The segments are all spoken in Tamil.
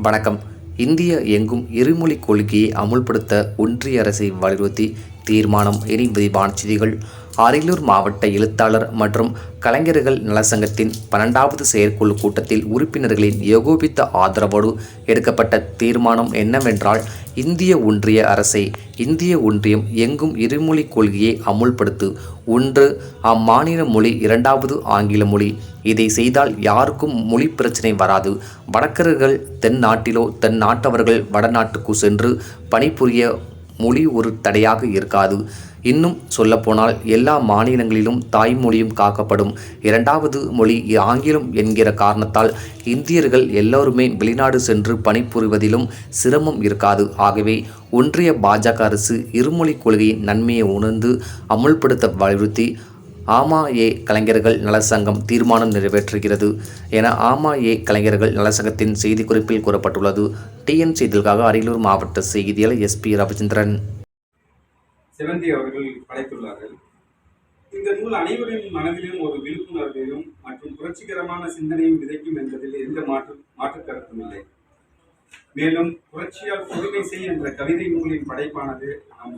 வணக்கம். இந்தியா எங்கும் இருமொழிக் கொள்கையை அமுல்படுத்த ஒன்றிய அரசை வலியுறுத்தி தீர்மானம். இனி விரிவான செய்திகள். அரியலூர் மாவட்ட எழுத்தாளர் மற்றும் கலைஞர்கள் நலச்சங்கத்தின் 12வது செயற்குழு கூட்டத்தில் உறுப்பினர்களின் ஏகோபித்த ஆதரவோடு எடுக்கப்பட்ட தீர்மானம் என்னவென்றால், இந்திய ஒன்றிய அரசை இந்திய ஒன்றியம் எங்கும் இருமொழிக் கொள்கையை அமுல்படுத்து. 1. அம்மாநில மொழி 2வது ஆங்கில மொழி. இதை செய்தால் யாருக்கும் மொழி பிரச்சினை வராது. வடக்கர்கள் தென்னாட்டிலோ தென்னாட்டவர்கள் வடநாட்டுக்கு சென்று பணிபுரிய மொழி ஒரு தடையாக இருக்காது. இன்னும் சொல்லப்போனால் எல்லா மாநிலங்களிலும் தாய்மொழியும் காக்கப்படும். 2வது மொழி ஆங்கிலம் என்கிற காரணத்தால் இந்தியர்கள் எல்லோருமே வெளிநாடு சென்று பணிபுரிவதிலும் சிரமம் இருக்காது. ஆகவே ஒன்றிய பாஜக அரசு இருமொழிக் கொள்கையின் நன்மையை உணர்ந்து அமுல்படுத்த வலியுறுத்தி அ.ம.எ. கலைஞர்கள் நலச்சங்கம் தீர்மானம் நிறைவேற்றுகிறது என அ.ம.எ. கலைஞர்கள் நலச்சங்கத்தின் செய்திக்குறிப்பில் கூறப்பட்டுள்ளது. டிஎன் செய்திகளுக்காக அரியலூர் மாவட்ட செய்தியாளர் எஸ்.பி. ரவிச்சந்திரன். சிவந்தி அவர்கள் படைத்துள்ளார்கள். இந்த நூல் அனைவரின் மனதிலும் ஒரு விழிப்புணர்வையும் மற்றும் புரட்சிகரமான சிந்தனையும் விதைக்கும் என்பதில் எந்த மாற்று கருத்தும் இல்லை. மேலும் புரட்சியால் புதுமை செய் என்ற கவிதை நூலின் படைப்பானது நம்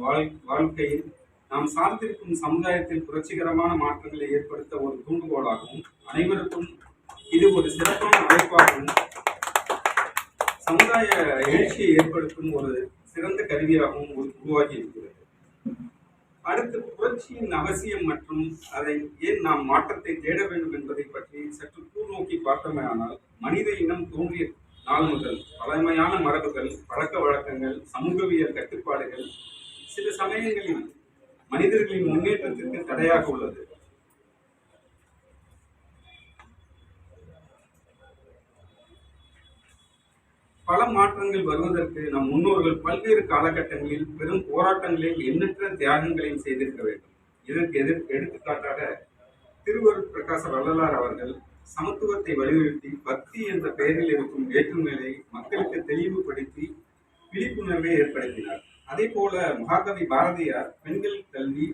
வாழ்க்கையில் நாம் சார்ந்திருக்கும் சமுதாயத்தில் புரட்சிகரமான மாற்றங்களை ஏற்படுத்த ஒரு தூண்டுகோலாகவும், அனைவருக்கும் இது ஒரு சிறப்பான அமைப்பாகவும், சமுதாய எழுச்சியை ஏற்படுத்தும் ஒரு சிறந்த கருவியாகவும் உருவாகி இருக்கிறது. அடுத்து புரட்சியின் அவசியம் மற்றும் அதை ஏன் நாம் மாற்றத்தை தேட வேண்டும் என்பதை பற்றி சற்று கூர்நோக்கி பார்த்தோமேயானால், மனித இனம் தோன்றிய நாள் முதல் பழமையான மரபுகள், பழக்க வழக்கங்கள், சமூகவியல் கட்டுப்பாடுகள் சில சமயங்களில் மனிதர்களின் முன்னேற்றத்திற்கு தடையாக உள்ளது. பல மாற்றங்கள் வருவதற்கு நம் முன்னோர்கள் பல்வேறு காலகட்டங்களில் பெரும் போராட்டங்களில் எண்ணற்ற தியாகங்களையும் செய்திருக்க வேண்டும். இதற்கு எடுத்துக்காட்டாக திருவருட் பிரகாச வள்ளலார் அவர்கள் சமத்துவத்தை வலியுறுத்தி பக்தி என்ற பெயரில் இருக்கும் வேற்றுமையை மக்களுக்கு தெளிவுபடுத்தி விழிப்புணர்வை ஏற்படுத்தினார். அதே போல மகாகவி பாரதியார் பெண்கள் கல்வி,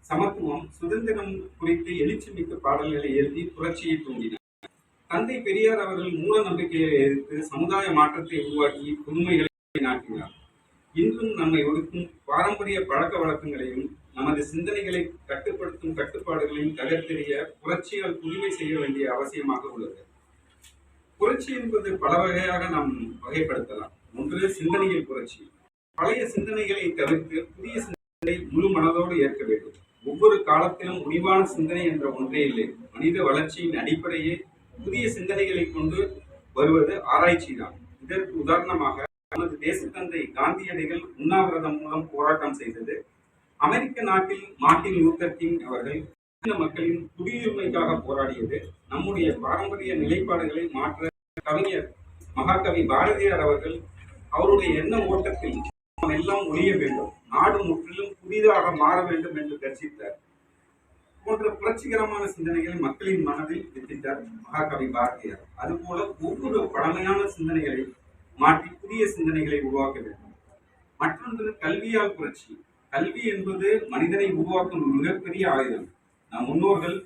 சமத்துவம், சுதந்திரம் குறித்து எழுச்சி மிக்க பாடல்களை எழுதி புரட்சியை தூண்டினார். தந்தை பெரியார் அவர்கள் மூட நம்பிக்கையை எதிர்த்து சமுதாய மாற்றத்தை உருவாக்கி புதுமைகளை நாட்டினார். இன்றும் நம்மை ஒடுக்கும் பாரம்பரிய பழக்க வழக்கங்களையும் நமது சிந்தனைகளை கட்டுப்படுத்தும் கட்டுப்பாடுகளையும் தகர்த்தெறிய புரட்சியால் புதுமை செய்ய வேண்டிய அவசியமாக உள்ளது. புரட்சி என்பது பல வகையாக நாம் வகைப்படுத்தலாம். ஒன்று, சிந்தனையில் புரட்சி. பழைய சிந்தனைகளை தவிர்த்து புதிய சிந்தனை முழு மனதோடு ஏற்க வேண்டும். ஒவ்வொரு காலத்திலும் முடிவான சிந்தனை என்ற ஒன்றே இல்லை. மனித வளர்ச்சியின் அடிப்படையே புதிய சிந்தனைகளை கொண்டு வருவது ஆராய்ச்சி தான். இதற்கு உதாரணமாக நமது தேசத்தந்தை காந்தியடிகள் உண்ணாவிரதம் மூலம் போராட்டம் செய்தது. அமெரிக்க நாட்டில் மார்ட்டின் லூத்தர் கிங் அவர்கள் மக்களின் குடியுரிமைக்காக போராடியது. நம்முடைய பாரம்பரிய நிலைப்பாடுகளை மாற்ற கவிஞர் மகாகவி பாரதியார் அவர்கள் அவருடைய எண்ண ஓட்டத்தில் எல்லாம் ஒழிய வேண்டும், நாடு முற்றிலும் புதிதாக மாற வேண்டும் என்று கர்ஜித்தார். போன்ற புரட்சிகரமான சிந்தனைகளை மக்களின் மனதில் வித்திட்டார் மகாகவி பாரதியார். அதுபோல ஒவ்வொரு பழமையான சிந்தனைகளை மாற்றி புதிய சிந்தனைகளை உருவாக்க வேண்டும். மற்றொன்று, கல்வியால் புரட்சி. கல்வி என்பது மனிதனை உருவாக்கும் மிகப்பெரிய ஆயுதம். நம் முன்னோர்கள்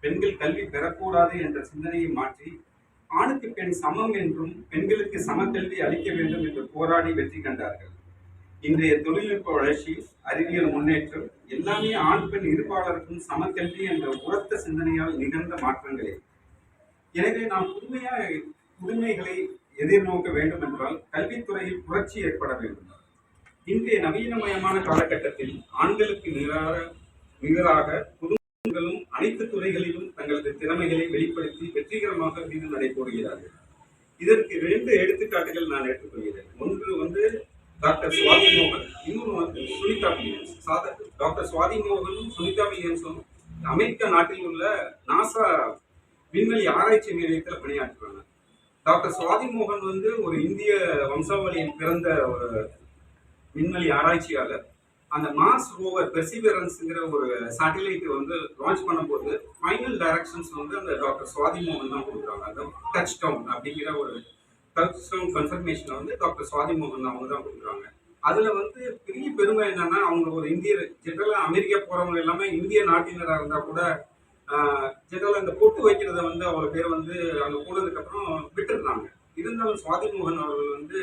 பெண்கள் கல்வி பெறக்கூடாது என்ற சிந்தனையை மாற்றி ஆணுக்கு பெண் சமம் என்றும் பெண்களுக்கு சமக்கல்வி அளிக்க வேண்டும் என்று போராடி வெற்றி கண்டார்கள். இன்றைய தொழில்நுட்ப வளர்ச்சி, அறிவியல் முன்னேற்றம் எல்லாமே ஆண் பெண் இருபாலருக்கும் சமக்கல்வி என்ற உரத்த சிந்தனையால் நிகழ்ந்த மாற்றங்களே. எனவே நாம் புதுமைகளை எதிர்நோக்க வேண்டும் என்றால் கல்வித்துறையில் புரட்சி ஏற்பட வேண்டும். இன்றைய நவீனமயமான காலகட்டத்தில் ஆண்களுக்கு நிகராக புதுமைகளும் அனைத்து துறைகளிலும் தங்களது திறமைகளை வெளிப்படுத்தி வெற்றிகரமாக வீடு நடைபோடுகிறார்கள். இதற்கு 2 எடுத்துக்காட்டுகள் நான் எடுத்துக்கொள்கிறேன். ஒன்று டாக்டர் சுவாதி மோகன், இன்னொன்று சுனிதா வில்லியம்ஸ். டாக்டர் சுவாதி மோகனும் சுனிதா வில்லியம்ஸும் அமெரிக்க நாட்டில் உள்ள நாசா விண்வெளி ஆராய்ச்சி நிலையத்தில் பணியாற்றுறாங்க. டாக்டர் சுவாதி மோகன் ஒரு இந்திய வம்சாவளியில் பிறந்த ஒரு விண்வெளி ஆராய்ச்சியாளர். அந்த மாஸ் ரோவர் பெர்சிவரன்ஸ்ங்கிற ஒரு சேட்டலைட் லான்ச் பண்ணும்போது ஃபைனல் டைரக்ஷன்ஸ் அந்த டாக்டர் சுவாதி மோகன் தான் கொடுக்குறாங்க. அந்த டச் டவுன் அப்படிங்கிற ஒரு டச் டவுன் கன்ஃபர்மேஷனை டாக்டர் சுவாதி மோகன் அவங்க தான் கொடுக்குறாங்க. அதில் பெரிய பெருமை என்னன்னா, அவங்க ஒரு இந்திய ஜெனரலாக அமெரிக்கா போகிறவங்க எல்லாமே இந்திய நாட்டினராக இருந்தால் கூட ஜெனரலாக இந்த பொட்டு வைக்கிறத அவங்க பேர் அங்கே போனதுக்கப்புறம் விட்டுடுறாங்க. இருந்தாலும் ஆனாலும் சுவாதிமோகன் அவர்கள் வந்து